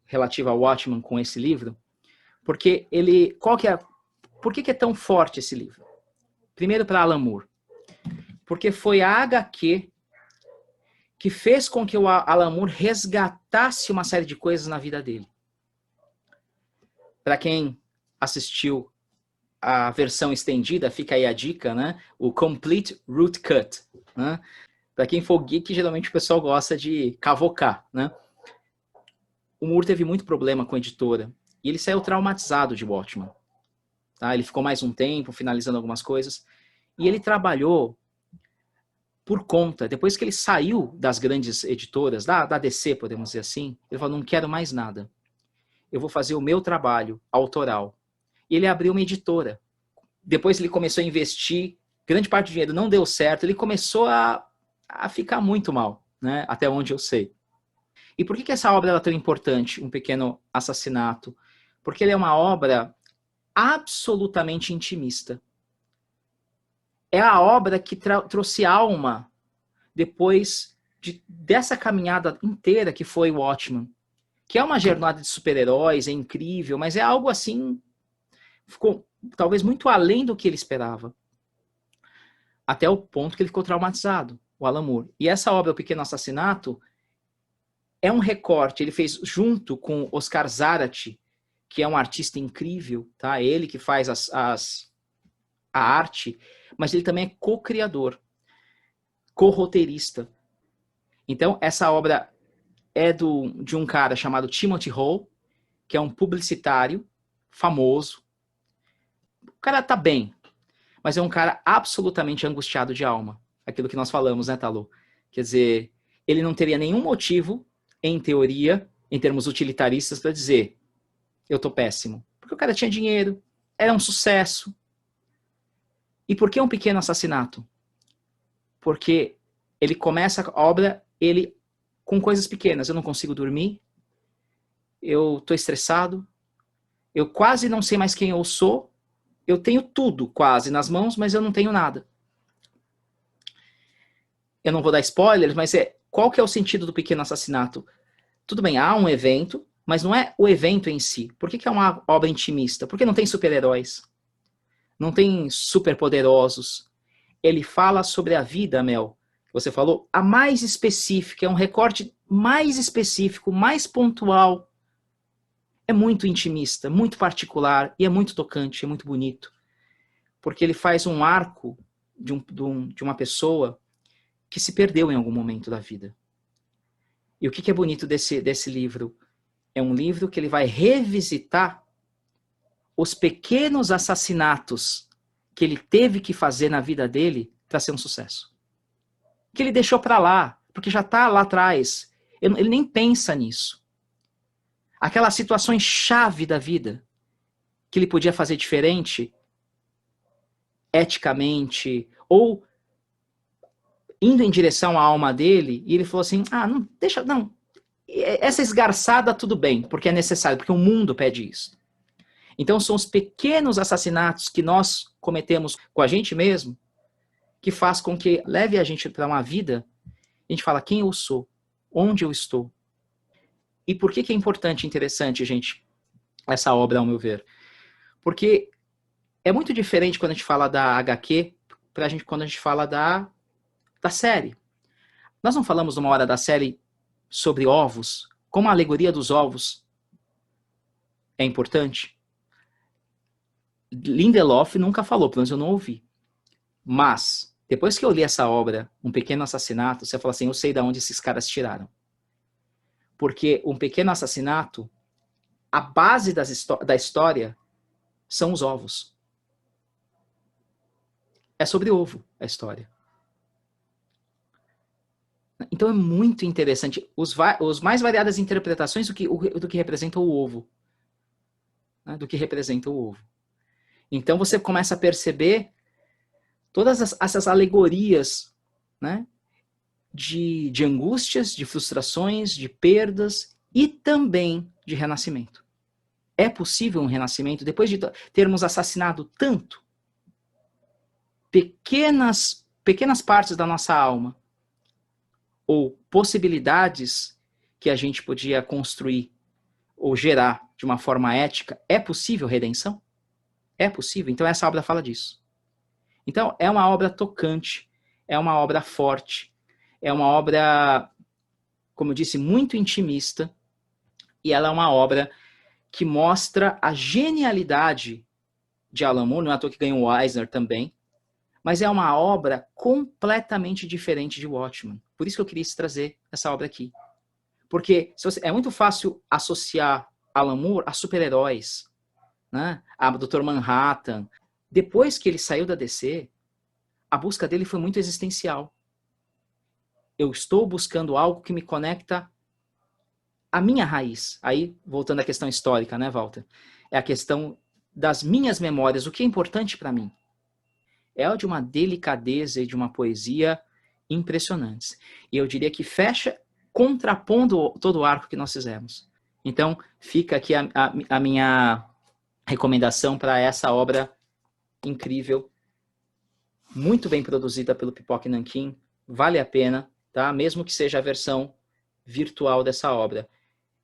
relativa ao Watchmen com esse livro, porque ele, por que é tão forte esse livro? Primeiro para Alan Moore, porque foi a HQ que fez com que o Alan Moore resgatasse uma série de coisas na vida dele. Para quem assistiu a versão estendida, fica aí a dica, né? O Complete Root Cut, né? Para quem for geek, geralmente o pessoal gosta de cavocar, né? O Moore teve muito problema com a editora e ele saiu traumatizado de Watchmen, tá? Ele ficou mais um tempo finalizando algumas coisas e ele trabalhou por conta, depois que ele saiu das grandes editoras, da DC, podemos dizer assim, ele falou, não quero mais nada. Eu vou fazer o meu trabalho autoral. E ele abriu uma editora. Depois ele começou a investir, grande parte do dinheiro não deu certo, ele começou a ficar muito mal, né? Até onde eu sei. E por que essa obra é tão importante, Um Pequeno Assassinato? Porque ele é uma obra absolutamente intimista. É a obra que trouxe alma depois dessa caminhada inteira que foi o Watchmen. Que é uma jornada de super-heróis, é incrível, mas é algo assim, ficou talvez muito além do que ele esperava. Até o ponto que ele ficou traumatizado, o Alan Moore. E essa obra, O Pequeno Assassinato, é um recorte, ele fez junto com Oscar Zarate, que é um artista incrível, tá? Ele que faz a arte, mas ele também é co-criador, co-roteirista. Então, essa obra é de um cara chamado Timothy Hall, que é um publicitário famoso. O cara tá bem, mas é um cara absolutamente angustiado de alma. Aquilo que nós falamos, né, Talu? Quer dizer, ele não teria nenhum motivo, em teoria, em termos utilitaristas, para dizer eu tô péssimo. Porque o cara tinha dinheiro, era um sucesso. E por que Um Pequeno Assassinato? Porque ele começa a obra, ele com coisas pequenas. Eu não consigo dormir, eu tô estressado, eu quase não sei mais quem eu sou, eu tenho tudo quase nas mãos, mas eu não tenho nada. Eu não vou dar spoilers, mas qual que é o sentido do Pequeno Assassinato? Tudo bem, há um evento, mas não é o evento em si. Por que é uma obra intimista? Porque não tem super-heróis, não tem superpoderosos. Ele fala sobre a vida, Mel. Você falou, a mais específica, é um recorte mais específico, mais pontual. É muito intimista, muito particular, e é muito tocante, é muito bonito. Porque ele faz um arco de uma pessoa que se perdeu em algum momento da vida. E o que é bonito desse livro? É um livro que ele vai revisitar os pequenos assassinatos que ele teve que fazer na vida dele para ser um sucesso. Que ele deixou para lá, porque já está lá atrás. Ele nem pensa nisso. Aquelas situações chave da vida que ele podia fazer diferente, eticamente, ou indo em direção à alma dele, e ele falou assim, não, deixa, não, essa esgarçada tudo bem, porque é necessário, porque o mundo pede isso. Então são os pequenos assassinatos que nós cometemos com a gente mesmo, que faz com que leve a gente para uma vida, a gente fala quem eu sou, onde eu estou. E por que é importante e interessante, gente, essa obra, ao meu ver? Porque é muito diferente quando a gente fala da HQ, quando a gente fala da série. Nós não falamos numa hora da série sobre ovos, como a alegoria dos ovos é importante. Lindelof nunca falou, pelo menos eu não ouvi. Mas, depois que eu li essa obra, Um Pequeno Assassinato, você fala assim, eu sei de onde esses caras tiraram. Porque Um Pequeno Assassinato, a base da história são os ovos. É sobre ovo a história. Então é muito interessante. Os mais variadas interpretações do que representa o ovo. Né? Do que representa o ovo. Então você começa a perceber todas essas alegorias, né? de angústias, de frustrações, de perdas e também de renascimento. É possível um renascimento depois de termos assassinado tanto pequenas partes da nossa alma ou possibilidades que a gente podia construir ou gerar de uma forma ética? É possível redenção? É possível? Então essa obra fala disso. Então é uma obra tocante, é uma obra forte, é uma obra, como eu disse, muito intimista, e ela é uma obra que mostra a genialidade de Alan Moore, não é à toa que ganhou o Eisner também, mas é uma obra completamente diferente de Watchmen. Por isso que eu queria trazer essa obra aqui. Porque é muito fácil associar Alan Moore a super-heróis, né? A Dr. Manhattan. Depois que ele saiu da DC, a busca dele foi muito existencial. Eu estou buscando algo que me conecta à minha raiz. Aí, voltando à questão histórica, né, Walter? É a questão das minhas memórias, o que é importante para mim. É de uma delicadeza e de uma poesia impressionantes. E eu diria que fecha contrapondo todo o arco que nós fizemos. Então, fica aqui a minha recomendação para essa obra incrível, muito bem produzida pelo Pipoca e Nanquim, vale a pena, tá? Mesmo que seja a versão virtual dessa obra.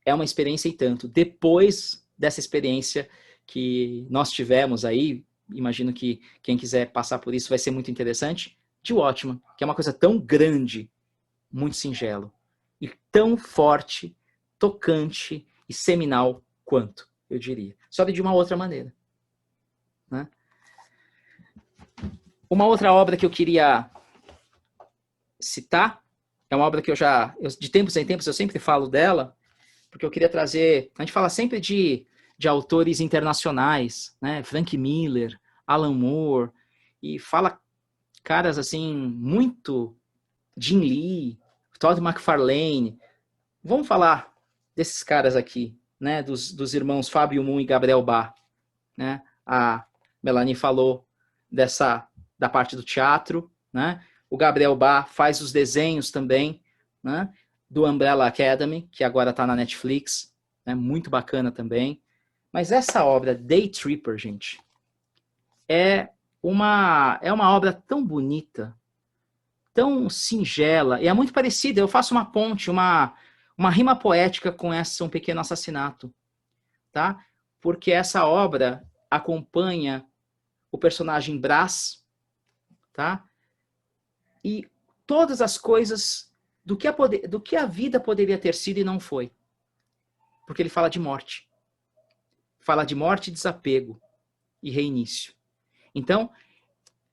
É uma experiência e tanto. Depois dessa experiência que nós tivemos aí, imagino que quem quiser passar por isso vai ser muito interessante, de Watchmen, que é uma coisa tão grande, muito singelo, e tão forte, tocante e seminal quanto, eu diria. Só de uma outra maneira. Né? Uma outra obra que eu queria citar, é uma obra que de tempos em tempos eu sempre falo dela, porque eu queria trazer, a gente fala sempre de autores internacionais, né? Frank Miller, Alan Moore, e fala caras assim, muito, Jim Lee, Todd McFarlane. Vamos falar desses caras aqui, né? Dos irmãos Fábio Moon e Gabriel Bá. Né? A Melanie falou da parte do teatro, né? O Gabriel Bá faz os desenhos também, né? Do Umbrella Academy, que agora está na Netflix, né? Muito bacana também. Mas essa obra, Day Tripper, gente, é uma obra tão bonita, tão singela, e é muito parecida. Eu faço uma ponte, uma rima poética com Um Pequeno Assassinato, tá? Porque essa obra acompanha o personagem Brass, tá? E todas as coisas do que a vida poderia ter sido e não foi. Porque ele fala de morte. Fala de morte, desapego e reinício. Então,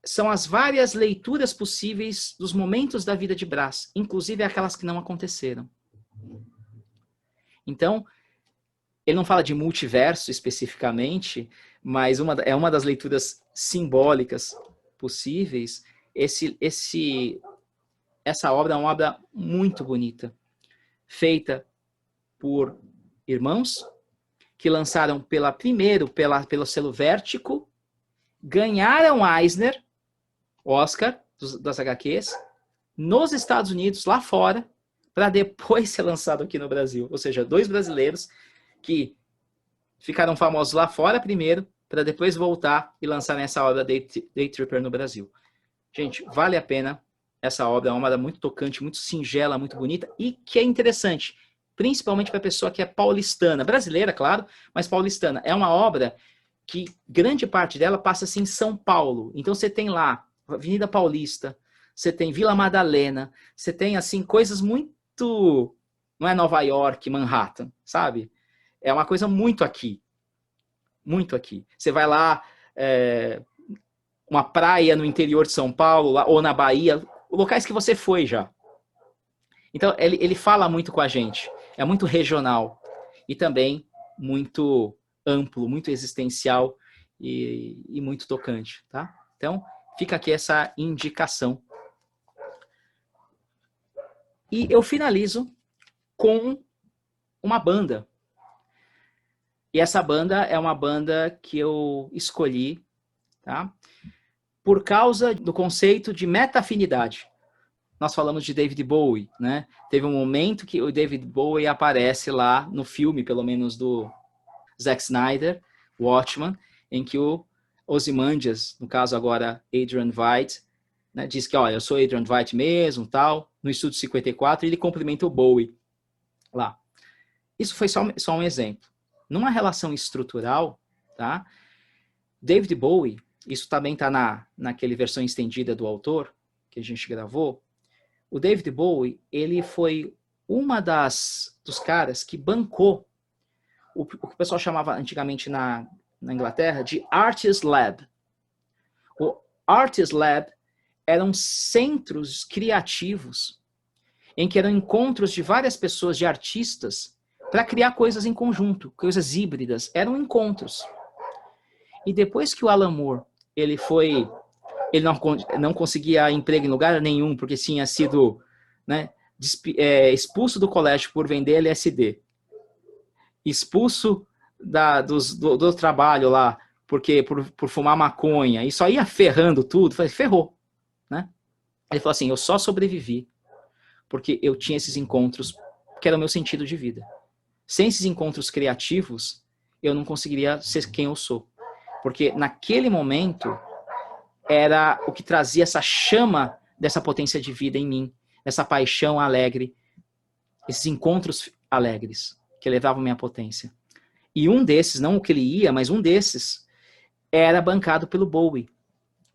são as várias leituras possíveis dos momentos da vida de Brás, inclusive aquelas que não aconteceram. Então, ele não fala de multiverso especificamente, mas é uma das leituras simbólicas possíveis. Essa obra é uma obra muito bonita, feita por irmãos que lançaram pelo selo Vértigo, ganharam Eisner, Oscar, das HQs, nos Estados Unidos, lá fora, para depois ser lançado aqui no Brasil. Ou seja, 2 brasileiros que ficaram famosos lá fora primeiro, para depois voltar e lançar essa obra Day Tripper no Brasil. Gente, vale a pena essa obra, é uma obra muito tocante, muito singela, muito bonita, e que é interessante, principalmente para a pessoa que é paulistana, brasileira, claro, mas paulistana. É uma obra que grande parte dela passa-se em São Paulo. Então você tem lá Avenida Paulista, você tem Vila Madalena, você tem assim coisas muito... Não é Nova York, Manhattan, sabe? É uma coisa muito aqui. Muito aqui. Você vai lá, uma praia no interior de São Paulo, lá, ou na Bahia, locais que você foi já. Então, ele fala muito com a gente. É muito regional. E também muito amplo, muito existencial. e muito tocante, tá? Então, fica aqui essa indicação. E eu finalizo com uma banda. E essa banda é uma banda que eu escolhi, tá? Por causa do conceito de meta-afinidade. Nós falamos de David Bowie, né? Teve um momento que o David Bowie aparece lá no filme, pelo menos do Zack Snyder, Watchmen, em que o Ozymandias, no caso agora Adrian Veidt, né, diz que, olha, eu sou Adrian Veidt mesmo, tal, no Estúdio 54, e ele cumprimenta o Bowie lá. Isso foi só um exemplo. Numa relação estrutural, tá? David Bowie, isso também está naquele versão estendida do autor, que a gente gravou. O David Bowie, ele foi uma dos caras que bancou o que o pessoal chamava antigamente na Inglaterra de Artist Lab. O Artist Lab eram centros criativos em que eram encontros de várias pessoas, de artistas, para criar coisas em conjunto, coisas híbridas. Eram encontros. E depois que o Alan Moore, ele não conseguia emprego em lugar nenhum, porque tinha sido, né, expulso do colégio por vender LSD, expulso do trabalho lá, porque por fumar maconha, e só ia ferrando tudo, ferrou, né? Ele falou assim, eu só sobrevivi porque eu tinha esses encontros, que era o meu sentido de vida. Sem esses encontros criativos, eu não conseguiria ser quem eu sou. Porque naquele momento, era o que trazia essa chama dessa potência de vida em mim, essa paixão alegre, esses encontros alegres que levavam minha potência. E um desses, não o que ele ia, mas um desses, era bancado pelo Bowie,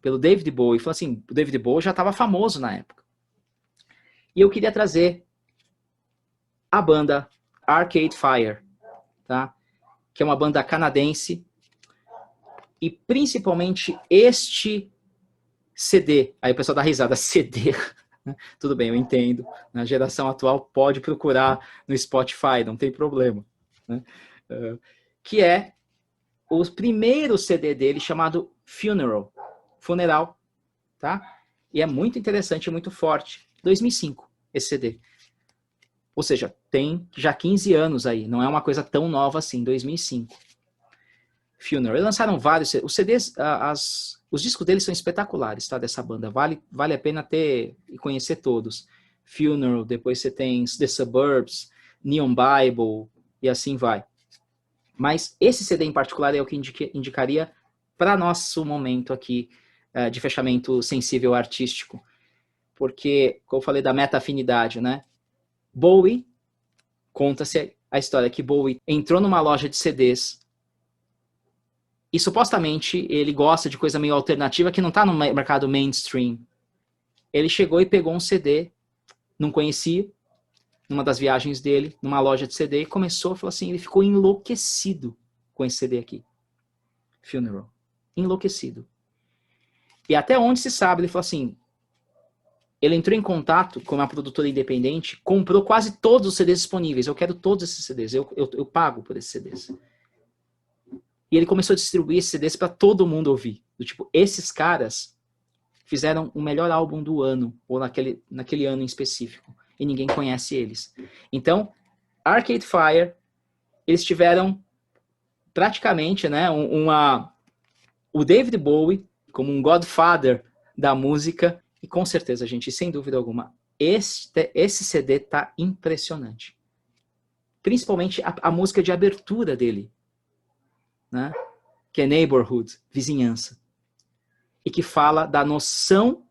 pelo David Bowie. Falou assim, o David Bowie já estava famoso na época. E eu queria trazer a banda Arcade Fire, tá? Que é uma banda canadense, e principalmente este CD. Aí o pessoal dá risada, CD. Tudo bem, eu entendo. Na geração atual pode procurar no Spotify, não tem problema. Né? Que é o primeiro CD dele chamado Funeral, tá? E é muito interessante, é muito forte. 2005, esse CD. Ou seja, tem já 15 anos aí, não é uma coisa tão nova assim, 2005. Funeral. Eles lançaram vários, os CDs, os discos deles são espetaculares, tá? Dessa banda, vale a pena ter e conhecer todos. Funeral, depois você tem The Suburbs, Neon Bible, e assim vai. Mas esse CD em particular é o que indicaria para nosso momento aqui de fechamento sensível artístico. Porque, como eu falei da meta-afinidade, né? Bowie, conta-se a história que Bowie entrou numa loja de CDs e supostamente ele gosta de coisa meio alternativa que não está no mercado mainstream. Ele chegou e pegou um CD, não conhecia, numa das viagens dele, numa loja de CD, e começou a falar assim, ele ficou enlouquecido com esse CD aqui. Funeral. Enlouquecido. E até onde se sabe, ele falou assim, ele entrou em contato com uma produtora independente, comprou quase todos os CDs disponíveis. Eu quero todos esses CDs, eu pago por esses CDs. E ele começou a distribuir esses CDs para todo mundo ouvir. Do tipo, esses caras fizeram o melhor álbum do ano, ou naquele ano em específico. E ninguém conhece eles. Então, Arcade Fire, eles tiveram praticamente, né, o David Bowie como um godfather da música. E com certeza, gente, sem dúvida alguma, esse CD tá impressionante. Principalmente a música de abertura dele, né? Que é Neighborhood, vizinhança. E que fala da noção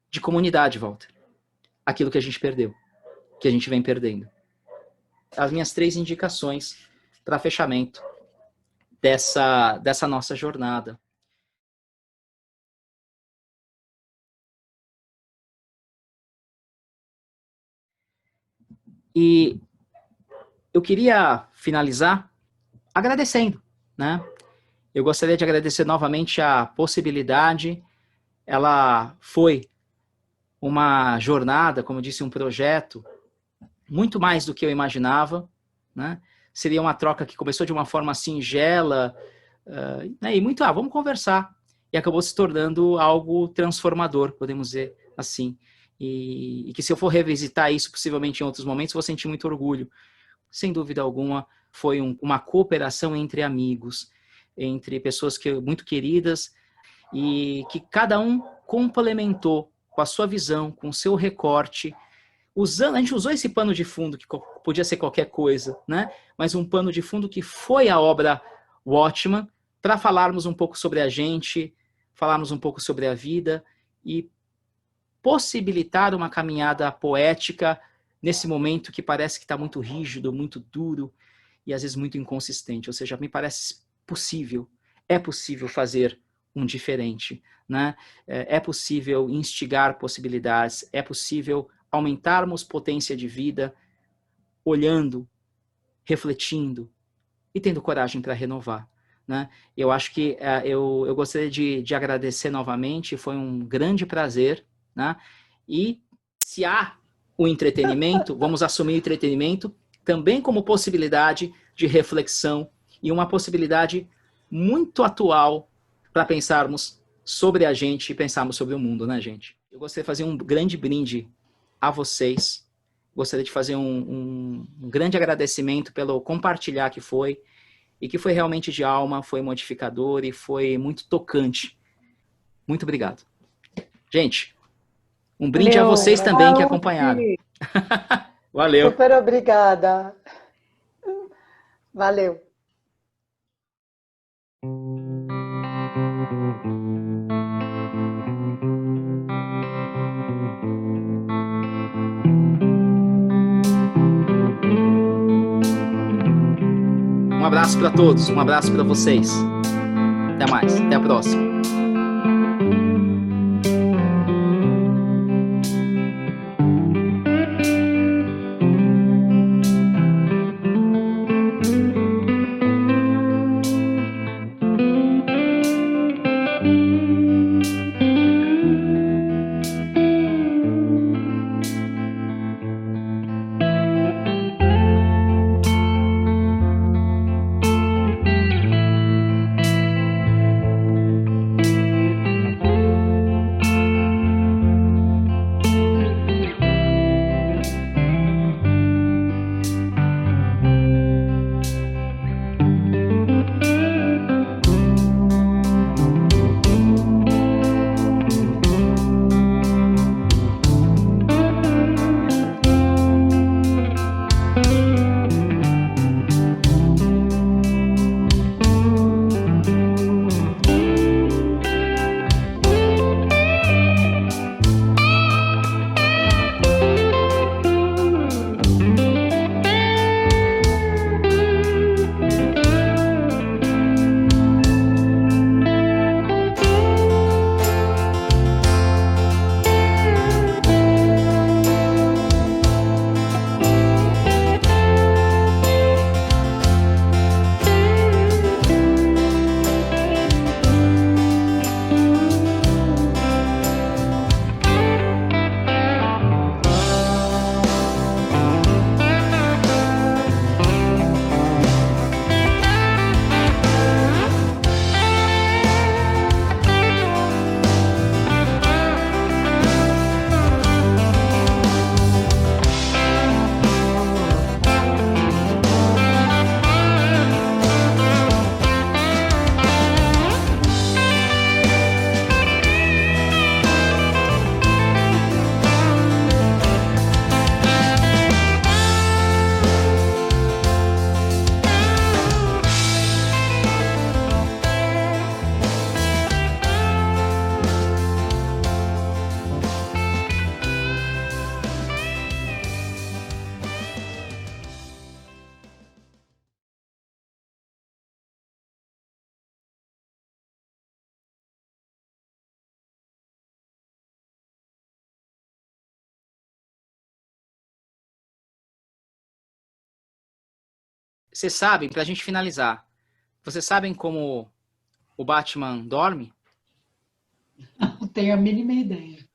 de comunidade, Walter. Aquilo que a gente perdeu, que a gente vem perdendo. As minhas 3 indicações para fechamento dessa nossa jornada. E eu queria finalizar agradecendo, né? Eu gostaria de agradecer novamente a possibilidade. Ela foi uma jornada, como eu disse, um projeto, muito mais do que eu imaginava, né? Seria uma troca que começou de uma forma singela, né, e muito, vamos conversar. E acabou se tornando algo transformador, podemos dizer assim. E que se eu for revisitar isso, possivelmente em outros momentos, vou sentir muito orgulho. Sem dúvida alguma, foi uma cooperação entre amigos, entre pessoas muito queridas, e que cada um complementou com a sua visão, com o seu recorte. A gente usou esse pano de fundo, que podia ser qualquer coisa, né? Mas um pano de fundo que foi a obra Watchman, para falarmos um pouco sobre a gente, falarmos um pouco sobre a vida e possibilitar uma caminhada poética nesse momento que parece que está muito rígido, muito duro e às vezes muito inconsistente. Ou seja, me parece possível, é possível fazer um diferente, né? É possível instigar possibilidades, é possível aumentarmos potência de vida, olhando, refletindo e tendo coragem para renovar. Né? Eu acho que eu gostaria de agradecer novamente, foi um grande prazer, né? E se há o entretenimento, vamos assumir o entretenimento também como possibilidade de reflexão e uma possibilidade muito atual para pensarmos sobre a gente e pensarmos sobre o mundo, né, gente? Eu gostaria de fazer um grande brinde a vocês, gostaria de fazer um grande agradecimento pelo compartilhar que foi, e que foi realmente de alma, foi modificador e foi muito tocante. Muito obrigado. Gente, um brinde a vocês também que acompanharam. Valeu. Super obrigada. Valeu. Um abraço para todos, um abraço para vocês. Até mais, até a próxima. Vocês sabem, pra gente finalizar, vocês sabem como o Batman dorme? Não tenho a mínima ideia.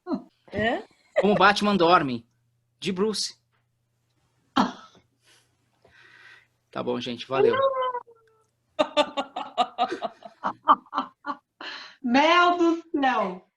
Como o Batman dorme? De Bruce. Tá bom, gente, valeu. Mel do céu!